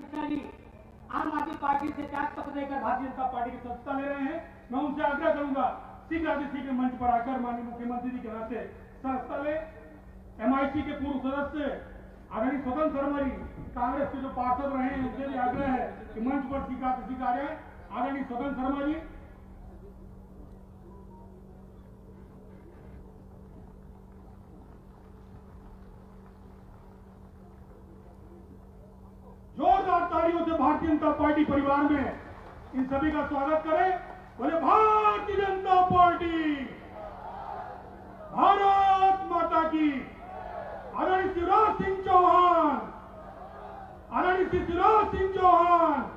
कृष्णा जी आम आदमी पार्टी से त्याग पत्र देकर भारतीय जनता पार्टी की सदस्यता ले रहे हैं। मैं उनसे आग्रह करूंगा शीघ्र शीघ्र मंच पर आकर माननीय मुख्यमंत्री जी के नाते सदस्यता ले। MIC के पूर्व सदस्य आदरणीय स्वतंत्र शर्मा जी कांग्रेस के जो पार्षद रहे हैं उनसे भी आग्रह है कि मंच पर स्वीकार जाए। आदरणीय स्वतंत्र शर्मा जी। जोरदार तालियों से भारतीय जनता पार्टी परिवार में इन सभी का स्वागत करें। बोले भारतीय जनता पार्टी, भारत माता की। आदरणीय शिवराज सिंह चौहान, आदरणीय शिवराज सिंह चौहान।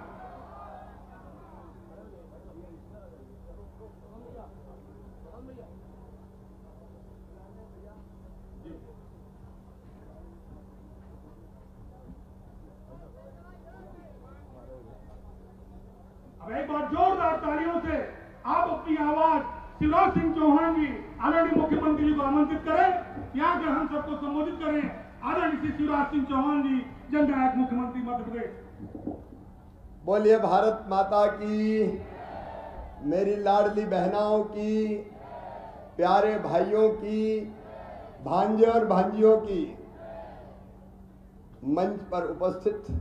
अब एक बार जोरदार तालियों से आप अपनी आवाज शिवराज सिंह चौहान जी आदरणीय मुख्यमंत्री जी को आमंत्रित करें। यहाँ के हम सबको संबोधित करें। आदरणीय शिवराज सिंह चौहान जी, जननायक मुख्यमंत्री मध्य प्रदेश। बोलिए भारत माता की, मेरी लाडली बहनाओं की, प्यारे भाइयों की, भांजे और भांजियों की, मंच पर उपस्थित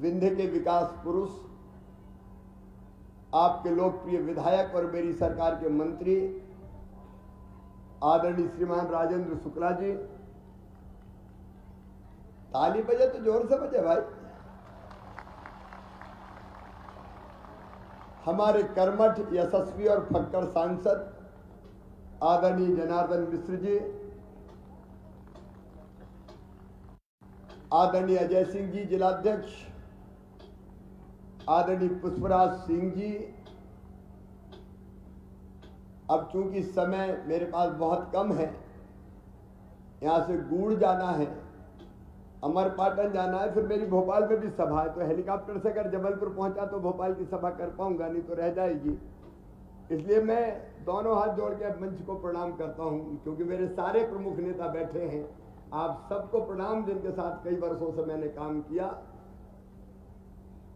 विंध्य के विकास पुरुष, आपके लोकप्रिय विधायक और मेरी सरकार के मंत्री आदरणीय श्रीमान राजेंद्र शुक्ला जी। ताली बजे तो जोर से बजे भाई। हमारे कर्मठ, यशस्वी और फक्कड़ सांसद आदरणीय जनार्दन मिश्र जी, आदरणीय अजय सिंह जी जिलाध्यक्ष, आदरणीय पुष्पराज सिंह जी। अब चूंकि समय मेरे पास बहुत कम है, यहाँ से गूढ़ जाना है, अमरपाटन जाना है, फिर मेरी भोपाल में भी सभा है, तो हेलीकॉप्टर से अगर जबलपुर पहुंचा तो भोपाल की सभा कर पाऊंगा, नहीं तो रह जाएगी। इसलिए मैं दोनों हाथ जोड़ के मंच को प्रणाम करता हूं, क्योंकि मेरे सारे प्रमुख नेता बैठे हैं। आप सबको प्रणाम, जिनके साथ कई वर्षों से मैंने काम किया।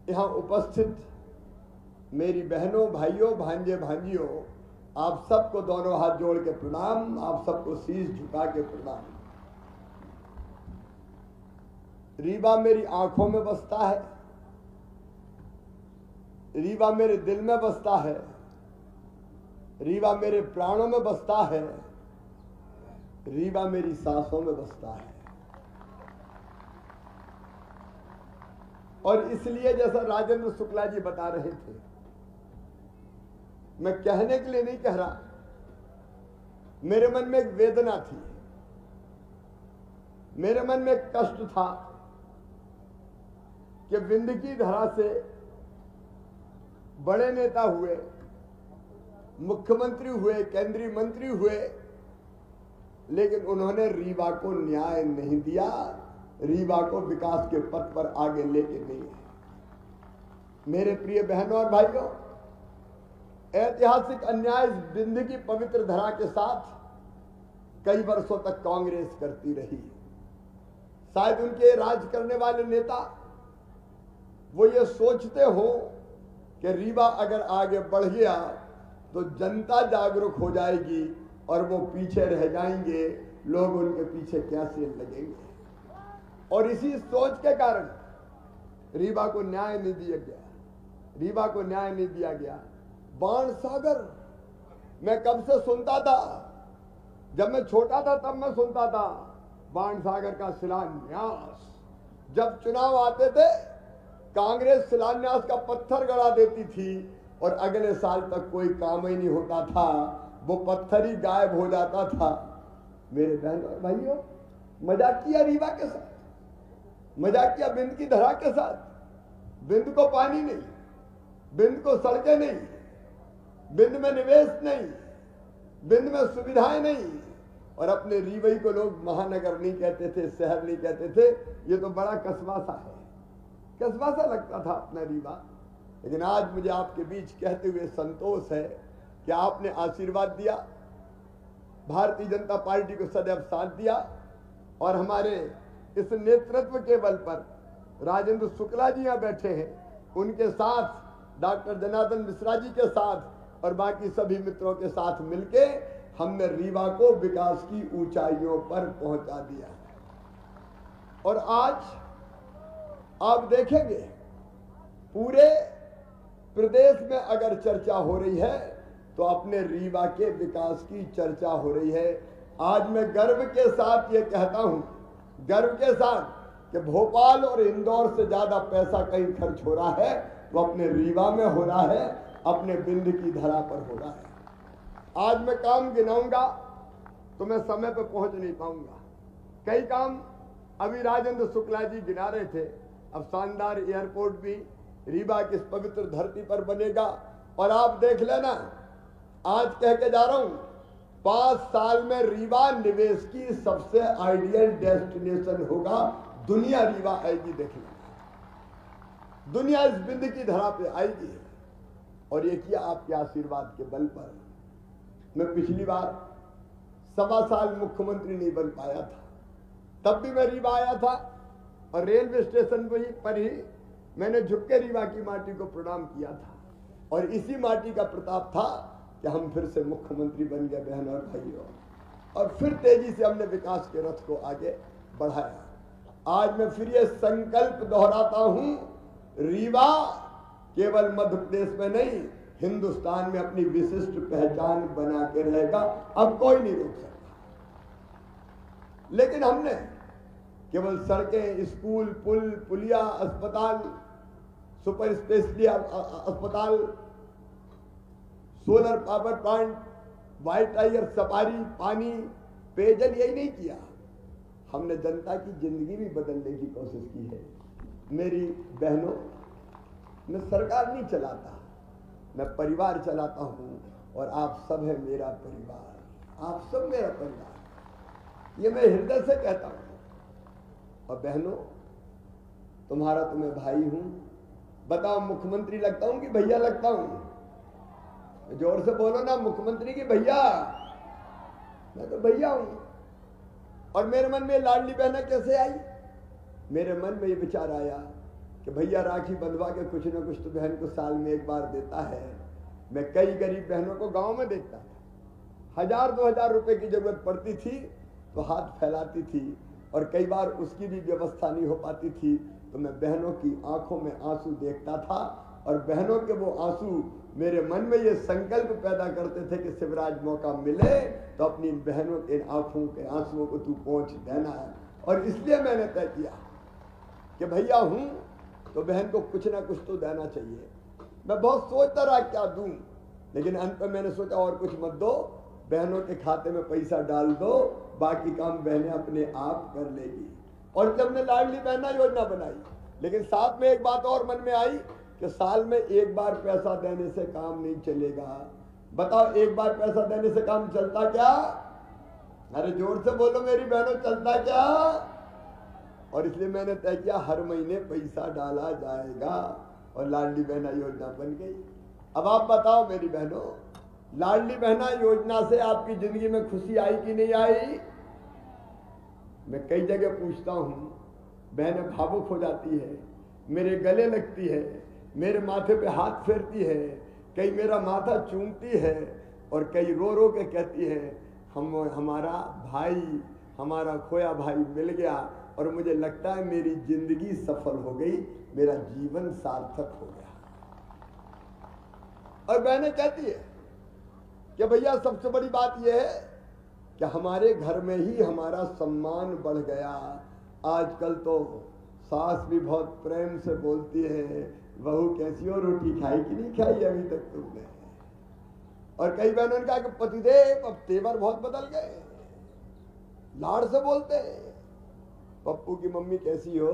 यहाँ उपस्थित मेरी बहनों, भाइयों, भांजे भांजियों, आप सबको दोनों हाथ जोड़ के प्रणाम, आप सबको शीश झुका के प्रणाम। रीवा मेरी आंखों में बसता है, रीवा मेरे दिल में बसता है, रीवा मेरे प्राणों में बसता है, रीवा मेरी सांसों में बसता है। और इसलिए जैसा राजेंद्र शुक्ला जी बता रहे थे, मैं कहने के लिए नहीं कह रहा, मेरे मन में एक वेदना थी, मेरे मन में एक कष्ट था कि विंध्य की धरा से बड़े नेता हुए, मुख्यमंत्री हुए, केंद्रीय मंत्री हुए, लेकिन उन्होंने रीवा को न्याय नहीं दिया, रीवा को विकास के पथ पर आगे लेके नहीं है। मेरे प्रिय बहनों और भाइयों, ऐतिहासिक अन्याय विंध्य की पवित्र धरा के साथ कई वर्षों तक कांग्रेस करती रही। शायद उनके राज करने वाले नेता वो ये सोचते हो कि रीवा अगर आगे बढ़ गया तो जनता जागरूक हो जाएगी और वो पीछे रह जाएंगे, लोग उनके पीछे कैसे लगेंगे। और इसी सोच के कारण रीवा को न्याय नहीं दिया गया, रीवा को न्याय नहीं दिया गया। बाणसागर मैं कब से सुनता था, जब मैं छोटा था तब मैं सुनता था बाणसागर का शिलान्यास। जब चुनाव आते थे कांग्रेस शिलान्यास का पत्थर गड़ा देती थी और अगले साल तक कोई काम ही नहीं होता था, वो पत्थर ही गायब हो जाता था। मेरे बहनों और भाइयों, मजाक किया रीवा के साथ, मजाक किया विंध्य की धरा के साथ। विंध्य को पानी नहीं, विंध्य को सड़कें नहीं, विंध्य में निवेश नहीं, विंध्य में सुविधाएं नहीं, और अपने रीवई को लोग महानगर नहीं कहते थे, शहर नहीं कहते थे। ये तो बड़ा कस्बा सा है, कस्बा सा लगता था अपना रीवा। लेकिन आज मुझे आपके बीच कहते हुए संतोष है कि आपने आशीर्वाद दिया, भारतीय जनता पार्टी को सदैव साथ दिया, और हमारे इस नेतृत्व के बल पर राजेंद्र शुक्ला जी यहाँ बैठे हैं, उनके साथ डॉक्टर जनार्दन मिश्रा जी के साथ और बाकी सभी मित्रों के साथ मिलके हमने रीवा को विकास की ऊंचाइयों पर पहुंचा दिया। और आज आप देखेंगे पूरे प्रदेश में अगर चर्चा हो रही है तो अपने रीवा के विकास की चर्चा हो रही है। आज मैं गर्व के साथ ये कहता हूं, गर्व के साथ, कि भोपाल और इंदौर से ज्यादा पैसा कहीं खर्च हो रहा है तो अपने रीवा में हो रहा है, अपने बिंद की धरा पर हो रहा है। आज मैं काम गिनाऊंगा तो मैं समय पर पहुंच नहीं पाऊंगा। कई काम अभी राजेंद्र शुक्ला जी गिना रहे थे। अब शानदार एयरपोर्ट भी रीवा की इस पवित्र धरती पर बनेगा। और आप देख लेना, आज कह के जा रहा हूं, 5 साल में रीवा निवेश की सबसे आइडियल डेस्टिनेशन होगा। दुनिया रीवा आएगी, देख लेना, दुनिया इस बिंद की धरा पे आएगी। और ये किया आपके आशीर्वाद के बल पर। मैं पिछली बार 1.25 साल मुख्यमंत्री नहीं बन पाया था, तब भी मैं रीवा आया था और रेलवे स्टेशन पर ही मैंने झुक के रीवा की माटी को प्रणाम किया था। और इसी माटी का प्रताप था कि हम फिर से मुख्यमंत्री बन गए बहन और भाइयों, और फिर तेजी से हमने विकास के रथ को आगे बढ़ाया। आज मैं फिर ये संकल्प दोहराता हूं, रीवा केवल मध्य प्रदेश में नहीं, हिंदुस्तान में अपनी विशिष्ट पहचान बना के रहेगा। अब कोई नहीं रोक सकता। लेकिन हमने केवल सड़कें, स्कूल, पुल, पुलिया, अस्पताल, सुपर स्पेशलिटी अस्पताल, solar power plant, white tiger safari, पानी, पेयजल, यही नहीं किया। हमने जनता की जिंदगी भी बदलने की कोशिश की है। मेरी बहनों, मैं सरकार नहीं चलाता, मैं परिवार चलाता हूं, और आप सब है मेरा परिवार, आप सब मेरा परिवार, ये मैं हृदय से कहता हूं। और बहनों, तुम्हारा तो मैं भाई हूं। बताओ, मुख्यमंत्री लगता हूं कि भैया लगता हूं? जोर से बोलो ना, मुख्यमंत्री की भैया? मैं तो भैया हूं। और मेरे मन में लाडली बहना कैसे आई? मेरे मन में ये विचार आया कि भैया राखी बंधवा के कुछ ना कुछ तो बहन को साल में एक बार देता है। मैं कई गरीब बहनों को गांव में देखता था, 1000-2000 रुपए की जरूरत पड़ती थी तो हाथ फैलाती थी, और कई बार उसकी भी व्यवस्था नहीं हो पाती थी तो मैं बहनों की आंखों में आंसू देखता था। और बहनों के वो आंसू मेरे मन में ये संकल्प पैदा करते थे कि शिवराज मौका मिले तो अपनी बहनों के आंखों के आंसुओं को तू पहुंच देना है। और इसलिए मैंने तय किया कि भैया हूं तो बहन को कुछ ना कुछ तो देना चाहिए। मैं बहुत सोचता रहा क्या दूं, लेकिन अंत में मैंने सोचा और कुछ मत दो, बहनों के खाते में पैसा डाल दो, बाकी काम बहनें अपने आप कर लेगी। और जब ने लाडली बहना योजना बनाई, लेकिन साथ में एक बात और मन में आई कि साल में एक बार पैसा देने से काम नहीं चलेगा। बताओ, एक बार पैसा देने से काम चलता क्या? अरे जोर से बोलो मेरी बहनों, चलता क्या? और इसलिए मैंने तय किया हर महीने पैसा डाला जाएगा, और लाडली बहना योजना बन गई। अब आप बताओ मेरी बहनों, लाडली बहना योजना से आपकी जिंदगी में खुशी आई कि नहीं आई? मैं कई जगह पूछता हूं, बहनें भावुक हो जाती है, मेरे गले लगती है, मेरे माथे पे हाथ फेरती है, कई मेरा माथा चूमती है, और कई रो रो के कहती है हमारा भाई, हमारा खोया भाई मिल गया, और मुझे लगता है मेरी जिंदगी सफल हो गई, मेरा जीवन सार्थक हो गया। और बहनें कहती है कि भैया सबसे बड़ी बात यह है कि हमारे घर में ही हमारा सम्मान बढ़ गया। आजकल तो सास भी बहुत प्रेम से बोलती है, बहू कैसी हो, रोटी खाई कि नहीं खाई अभी तक तुमने? और कई बहनों ने कहा कि पतिदेव अब तेवर बहुत बदल गए, लाड़ से बोलते हैं। पप्पू की मम्मी कैसी हो,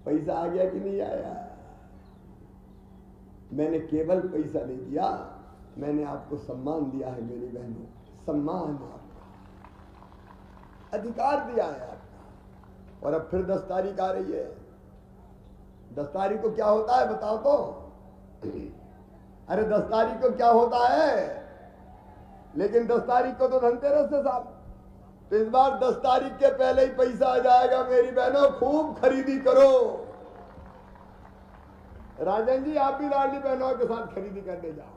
पैसा आ गया कि नहीं आया? मैंने केवल पैसा नहीं दिया, मैंने आपको सम्मान दिया है मेरी बहनों, सम्मान आपका, अधिकार दिया है आपका। और अब फिर 10 तारीख आ रही है। 10 तारीख को क्या होता है बताओ तो? अरे 10 तारीख को क्या होता है? लेकिन 10 तारीख को तो धनतेरस है साहब। तो इस बार 10 तारीख के पहले ही पैसा आ जाएगा। मेरी बहनों, खूब खरीदी करो। राजन जी, आप भी लाडली बहनों के साथ खरीदी करने जाओ।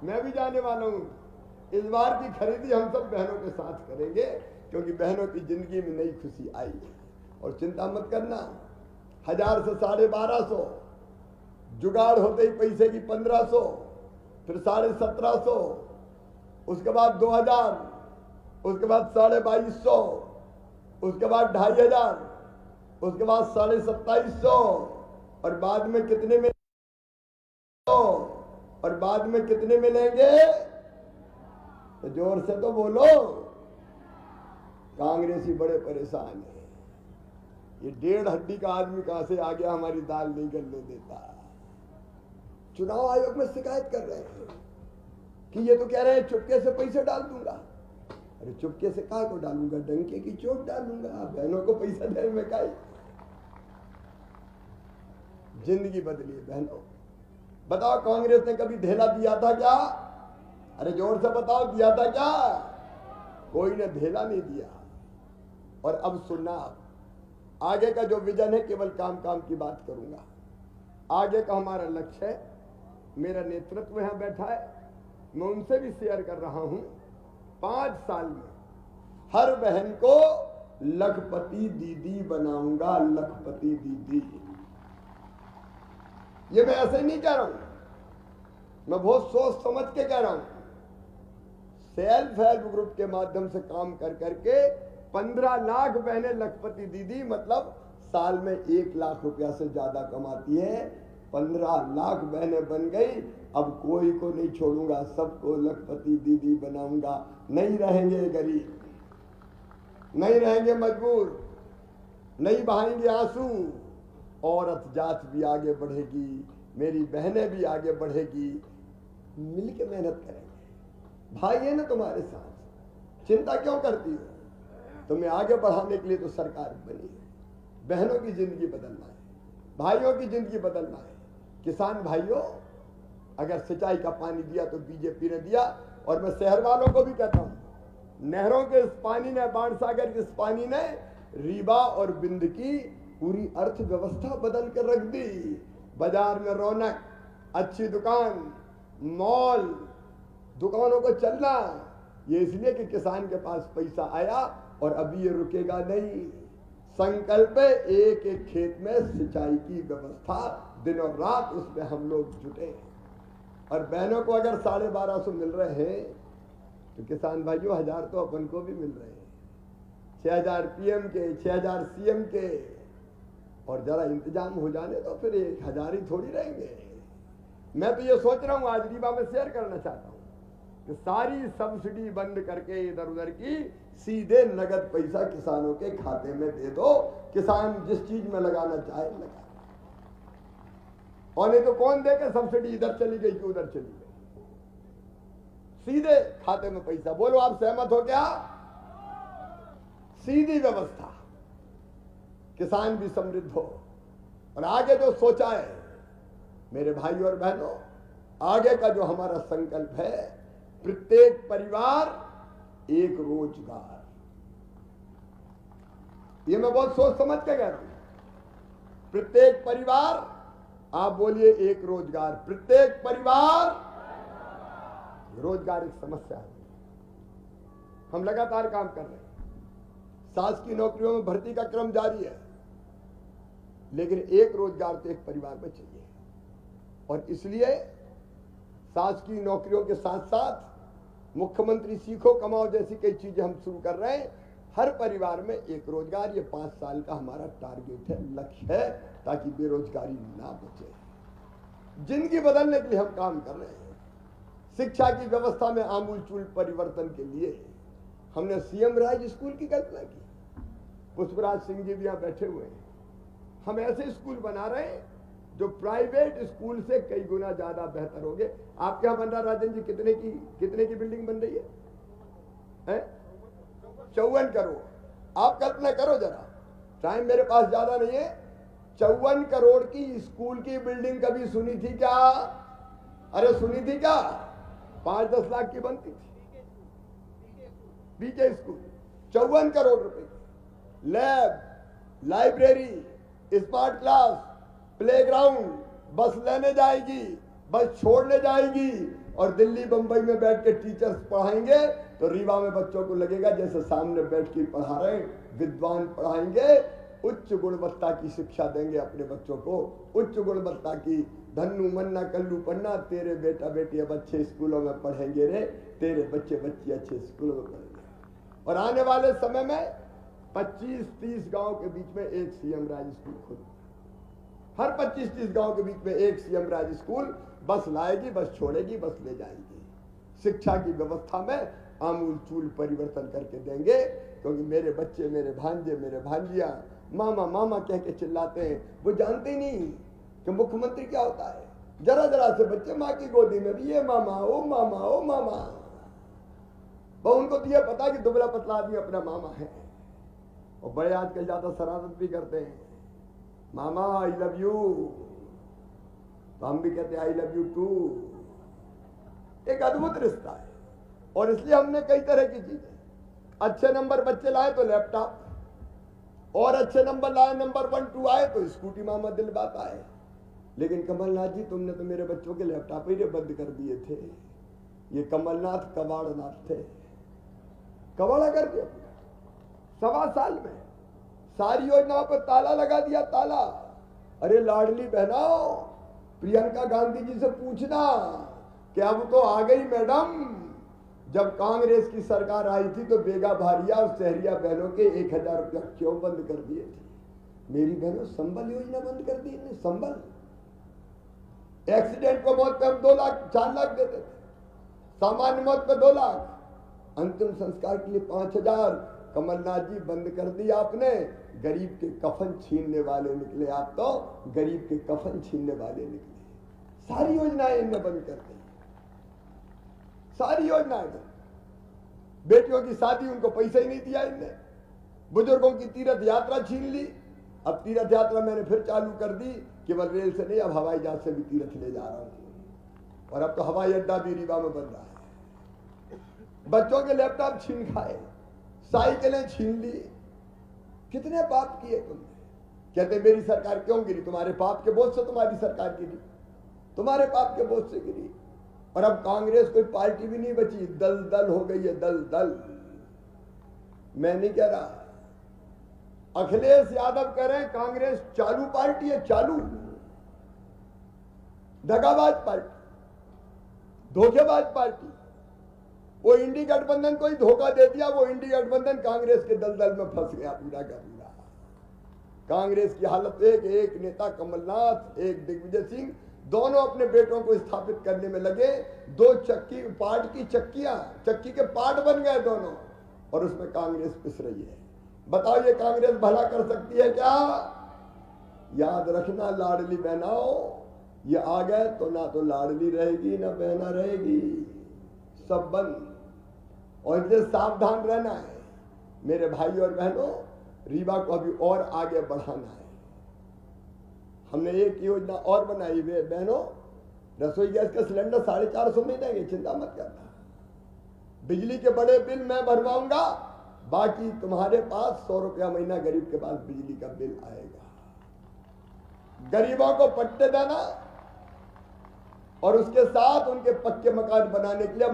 मैं भी जाने वाला हूं। इस बार की खरीदी हम सब बहनों के साथ करेंगे, क्योंकि बहनों की जिंदगी में नई खुशी आई है। और चिंता मत करना, 1000 से 1250, जुगाड़ होते ही पैसे की 1500, फिर 1750, उसके बाद 2000, उसके बाद 2250, उसके बाद 2500, उसके बाद 2750, और बाद में कितने में, और बाद में कितने मिलेंगे? तो जोर से तो बोलो। कांग्रेसी बड़े परेशान है। ये 1.5 हड्डी का आदमी कहां से आ गया, हमारी दाल नहीं गलने देता। चुनाव आयोग में शिकायत कर रहे हैं कि ये तो कह रहे हैं चुपके से पैसे डाल दूंगा। अरे चुपके से कहा को डालूंगा? डंके की चोट डालूंगा। बहनों को पैसा देने में का जिंदगी बदली है बहनों। बताओ, कांग्रेस ने कभी धेला दिया था क्या? अरे जोर से बताओ, दिया था क्या? कोई ने धेला नहीं दिया। और अब सुनना, आगे का जो विजन है, केवल काम काम की बात करूंगा। आगे का हमारा लक्ष्य है, मेरा नेतृत्व यहां बैठा है, मैं उनसे भी शेयर कर रहा हूं। 5 साल में हर बहन को लखपति दीदी बनाऊंगा। लखपति दीदी, ये मैं ऐसे नहीं कह रहा हूं, मैं बहुत सोच समझ के कह रहा हूं। सेल्फ हेल्प ग्रुप के माध्यम से काम कर करके 15 लाख बहनें लखपति दीदी, मतलब साल में 1 लाख रुपया से ज्यादा कमाती है। 15 लाख बहनें बन गई। अब कोई को नहीं छोड़ूंगा, सबको लखपति दीदी बनाऊंगा। नहीं रहेंगे गरीब, नहीं रहेंगे मजबूर, नहीं बहाएंगे आंसू। औरत जात भी आगे बढ़ेगी, मेरी बहनें भी आगे बढ़ेगी। मिलके मेहनत करेंगे। भाई है ना तुम्हारे साथ, चिंता क्यों करती हो? तुम्हें आगे बढ़ाने के लिए तो सरकार बनी है। बहनों की जिंदगी बदलना है, भाइयों की जिंदगी बदलना है। किसान भाइयों, अगर सिंचाई का पानी दिया तो बीजेपी ने दिया। और मैं शहर वालों को भी कहता हूं, नहरों के इस पानी ने, बाणसागर के इस पानी ने रीवा और बिंद की पूरी अर्थव्यवस्था बदल कर रख दी। बाजार में रौनक, अच्छी दुकान, मॉल, दुकानों को चलना, ये इसलिए कि किसान के पास पैसा आया। और अभी ये रुकेगा नहीं। संकल्प है, एक एक खेत में सिंचाई की व्यवस्था, दिनों रात उसमें हम लोग जुटे। और बहनों को अगर 1250 मिल रहे हैं, तो किसान भाइयों 1000 तो अपन को भी मिल रहे हैं। 6000 पीएम के, 6000 सीएम के। और जरा इंतजाम हो जाने तो फिर 1000 ही थोड़ी रहेंगे। मैं तो ये सोच रहा हूं, आज रीवा में शेयर करना चाहता हूं कि सारी सब्सिडी बंद करके इधर उधर की सीधे नगद पैसा किसानों के खाते में दे दो। किसान जिस चीज में लगाना चाहे लगा। और नहीं तो कौन दे के सब्सिडी इधर चली गई कि उधर चली गई, सीधे खाते में पैसा। बोलो, आप सहमत हो क्या? सीधी व्यवस्था, किसान भी समृद्ध हो। और आगे जो सोचा है मेरे भाई और बहनों, आगे का जो हमारा संकल्प है, प्रत्येक परिवार एक रोजगार। ये मैं बहुत सोच समझ के कह रहा हूं। प्रत्येक परिवार, आप बोलिए एक रोजगार। प्रत्येक परिवार रोजगार एक समस्या है। हम लगातार काम कर रहे हैं। शासकीय नौकरियों में भर्ती का क्रम जारी है, लेकिन एक रोजगार तो एक परिवार में चाहिए। और इसलिए शासकीय नौकरियों के साथ साथ मुख्यमंत्री सीखो कमाओ जैसी कई चीजें हम शुरू कर रहे हैं। हर परिवार में एक रोजगार, ये 5 साल का हमारा टारगेट है, लक्ष्य है, ताकि बेरोजगारी ना बचे। जिंदगी बदलने के लिए हम काम कर रहे हैं। शिक्षा की व्यवस्था में आमूलचूल परिवर्तन के लिए हमने सीएम राज स्कूल की कल्पना की। पुष्पराज सिंह जी भी यहां बैठे हुए हैं। हम ऐसे स्कूल बना रहे हैं जो प्राइवेट स्कूल से कई गुना ज्यादा बेहतर होंगे। आपके यहां बन रहा, राजन जी, कितने की बिल्डिंग बन रही है? 54 करोड़। आप कल्पना करो जरा, टाइम मेरे पास ज्यादा नहीं है। 54 करोड़ की स्कूल की बिल्डिंग कभी सुनी थी क्या? अरे सुनी थी क्या? 5-10 लाख की बनती थी। बीके स्कूल 54 करोड़ रुपए, lab, library, smart class, playground, बस लेने जाएगी, बस छोड़ने जाएगी और दिल्ली बंबई में बैठ के टीचर्स पढ़ाएंगे तो रीवा में बच्चों को लगेगा जैसे सामने बैठ के पढ़ा रहे हैं, विद्वान पढ़ाएंगे, उच्च गुणवत्ता की शिक्षा देंगे अपने बच्चों को, उच्च गुणवत्ता की। धन्नू मन्ना कल्लू पन्ना, तेरे बेटा बेटी अब अच्छे स्कूलों में पढ़ेंगे रे, तेरे बच्चे बच्ची अच्छे स्कूलों में पढ़ेंगे। और आने वाले समय में 25-30 गांव के बीच में एक सीएम राज स्कूल खुद, हर 25-30 गांव के बीच में एक सीएम राज स्कूल, बस लाएगी, बस छोड़ेगी, बस ले जाएगी। शिक्षा की व्यवस्था में आमूल चूल परिवर्तन करके देंगे, क्योंकि मेरे बच्चे, मेरे भांजे, मेरे भांजिया मामा मामा कह के चिल्लाते हैं, वो जानते ही नहीं कि मुख्यमंत्री क्या होता है। जरा जरा से बच्चे माँ की गोदी में भी ये मामा ओ मामा ओ मामा, वो उनको तो यह पता कि दुबला पतला आदमी अपना मामा है। और बड़े आजकल ज्यादा शरारत भी करते हैं, मामा आई लव यू, तो हम भी कहते हैं आई लव यू टू। एक अद्भुत रिश्ता है। और इसलिए हमने कई तरह की चीजें, अच्छे नंबर बच्चे लाए तो लैपटॉप, और अच्छे नंबर लाए, नंबर 1 2 आए तो स्कूटी मामा दिल बात आए। लेकिन कमलनाथ जी, तुमने तो मेरे बच्चों के लैपटॉप ही बंद कर दिए थे। ये कमलनाथ कबाड़नाथ थे, कबाड़ा कर दिया। 1.25 साल में सारी योजनाओं पर ताला लगा दिया, ताला। अरे लाडली बहनों, प्रियंका गांधी जी से पूछना कि अब तो आ गई मैडम। जब कांग्रेस की सरकार आई थी तो बेगा भारिया और शहरिया बहनों के 1000 रुपया क्यों बंद कर दिए थे? मेरी बहनों, संबल योजना बंद कर दी इन्हें। संबल, एक्सीडेंट को मौत पे हम 2 लाख 4 लाख देते थे, सामान्य मौत पे 2 लाख, अंतिम संस्कार के लिए 5000। कमलनाथ जी बंद कर दी आपने। गरीब के कफन छीनने वाले निकले आप, तो गरीब के कफन छीनने वाले निकले। सारी योजनाएं इन्हें बंद कर दी, सारी योजनाएं बंद। बेटियों की शादी, उनको पैसा ही नहीं दिया इनने। बुजुर्गों की तीर्थ यात्रा छीन ली। अब तीर्थ यात्रा मैंने फिर चालू कर दी, केवल रेल से नहीं, अब हवाई जहाज से भी तीर्थ ले जा रहा हूं। और अब तो हवाई अड्डा भी रीवा में बन रहा है। बच्चों के लैपटॉप छीन खाए, साइकिलें छीन ली। कितने पाप किए तुमने? कहते मेरी सरकार क्यों गिरी? तुम्हारे पाप के बोझ से तुम्हारी सरकार गिरी, तुम्हारे पाप के बोझ से गिरी। और अब कांग्रेस कोई पार्टी भी नहीं बची, दल दल हो गई है, दल दल। मैं नहीं कह रहा, अखिलेश यादव कह रहे हैं कांग्रेस चालू पार्टी है, चालू। दगाबाज पार्टी, धोखेबाज पार्टी। वो इंडी गठबंधन को ही धोखा दे दिया। वो इंडी गठबंधन कांग्रेस के दलदल में फंस गया पूरा का पूरा। कांग्रेस की हालत, एक नेता कमलनाथ, एक दिग्विजय सिंह, दोनों अपने बेटों को स्थापित करने में लगे। 2 चक्की पार्ट की चक्कियां, चक्की के पार्ट बन गए दोनों, और उसमें कांग्रेस पिस रही है। बताओ ये कांग्रेस भला कर सकती है क्या? याद रखना लाडली बहनाओं, ये आ गए तो ना तो लाडली रहेगी ना बहना रहेगी, सब बंद। और इसलिए सावधान रहना है मेरे भाई और बहनों। रीवा को अभी और आगे बढ़ाना है। हमने एक योजना और बनाई हुई है बहनों, रसोई गैस का सिलेंडर 450 में देंगे, चिंता मत करना। बिजली के बड़े बिल मैं भरवाऊंगा, बाकी तुम्हारे पास 100 रुपया महीना गरीब के पास बिजली का बिल आएगा। गरीबों को पट्टे देना और उसके साथ उनके पक्के मकान बनाने के लिए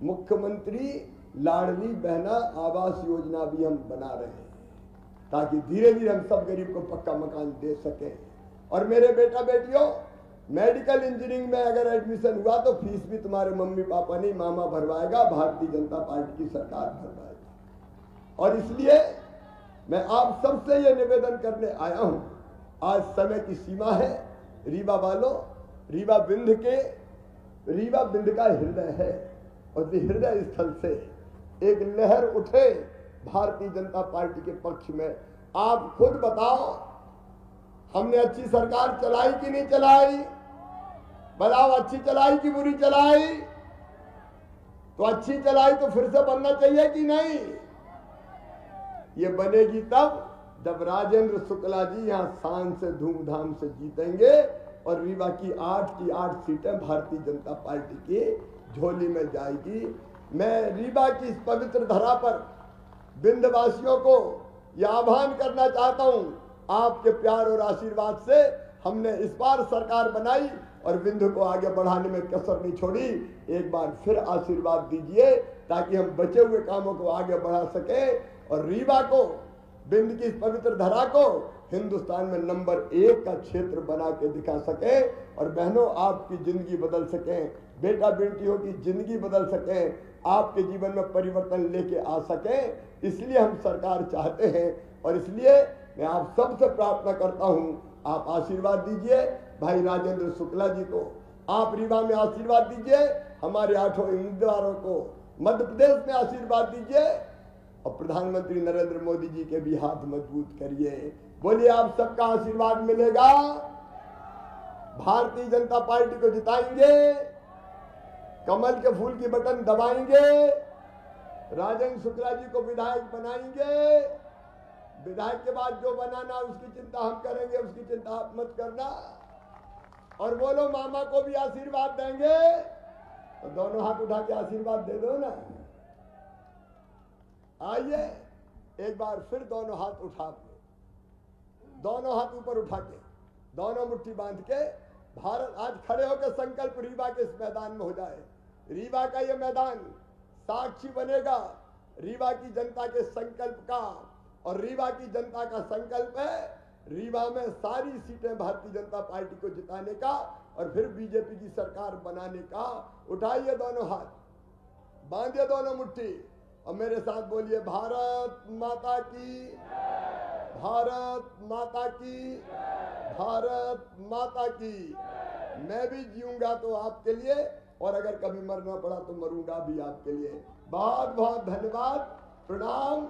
मुख्यमंत्री लाडली बहना आवास योजना भी हम बना रहे हैं, ताकि धीरे धीरे हम सब गरीब को पक्का मकान दे सकें। और मेरे बेटा बेटियों, मेडिकल इंजीनियरिंग में अगर एडमिशन हुआ तो फीस भी तुम्हारे मम्मी पापा नहीं, मामा भरवाएगा, भारतीय जनता पार्टी की सरकार भरवाएगी। और इसलिए मैं आप सबसे ये निवेदन करने आया हूं, आज समय की सीमा है। रीवा वालों, रीवा बिंद का हृदय है, और हृदय स्थल से एक लहर उठे भारतीय जनता पार्टी के पक्ष में। आप खुद बताओ, हमने अच्छी सरकार चलाई कि नहीं चलाई? बताओ, अच्छी चलाई कि बुरी चलाई? तो अच्छी चलाई तो फिर से बनना चाहिए कि नहीं? ये बनेगी तब जब राजेंद्र शुक्ला जी यहां शान से धूमधाम से जीतेंगे और रीवा की 8 सीटें भारतीय जनता पार्टी की झोली में जाएगी। मैं रीवा की इस पवित्र धरा पर विंध्यवासियों को यह आह्वान करना चाहता हूं, आपके प्यार और आशीर्वाद से हमने इस बार सरकार बनाई और विंध्य को आगे बढ़ाने में कसर नहीं छोड़ी। एक बार फिर आशीर्वाद दीजिए ताकि हम बचे हुए कामों को आगे बढ़ा सके और रीवा को, विंध्य की इस पवित्र धरा को हिंदुस्तान में नंबर 1 का क्षेत्र बना के दिखा सके और बहनों आपकी जिंदगी बदल सके, बेटा बेटियों की जिंदगी बदल सके, आपके जीवन में परिवर्तन लेके आ सके। इसलिए हम सरकार चाहते हैं और इसलिए मैं आप सबसे प्रार्थना करता हूं, आप आशीर्वाद दीजिए भाई राजेंद्र शुक्ला जी को, आप रीवा में आशीर्वाद दीजिए, हमारे 8 उम्मीदवारों को मध्य प्रदेश में आशीर्वाद दीजिए और प्रधानमंत्री नरेंद्र मोदी जी के भी हाथ मजबूत करिए। बोलिए आप सबका आशीर्वाद मिलेगा, भारतीय जनता पार्टी को जिताएंगे, कमल के फूल की बटन दबाएंगे, राजेंद्र शुक्ला जी को विधायक बनाएंगे, विधायक के बाद जो बनाना उसकी चिंता हम करेंगे, उसकी चिंता आप मत करना। और बोलो मामा को भी आशीर्वाद देंगे, तो दोनों हाथ उठा के आशीर्वाद दे दो ना। आइए एक बार फिर दोनों हाथ उठा के, दोनों हाथ ऊपर उठा के, दोनों मुट्ठी बांध के भारत आज खड़े होकर संकल्प रीवा के इस मैदान में हो जाए। रीवा का ये मैदान साक्षी बनेगा रीवा की जनता के संकल्प का, और रीवा की जनता का संकल्प है रीवा में सारी सीटें भारतीय जनता पार्टी को जिताने का और फिर बीजेपी की सरकार बनाने का। उठाइए दोनों हाथ, बांधिए दोनों मुट्ठी और मेरे साथ बोलिए भारत माता की, भारत माता की, भारत माता की। मैं भी जीऊंगा तो आपके लिए, और अगर कभी मरना पड़ा तो मरूंगा भी आपके लिए। बहुत बहुत धन्यवाद, प्रणाम।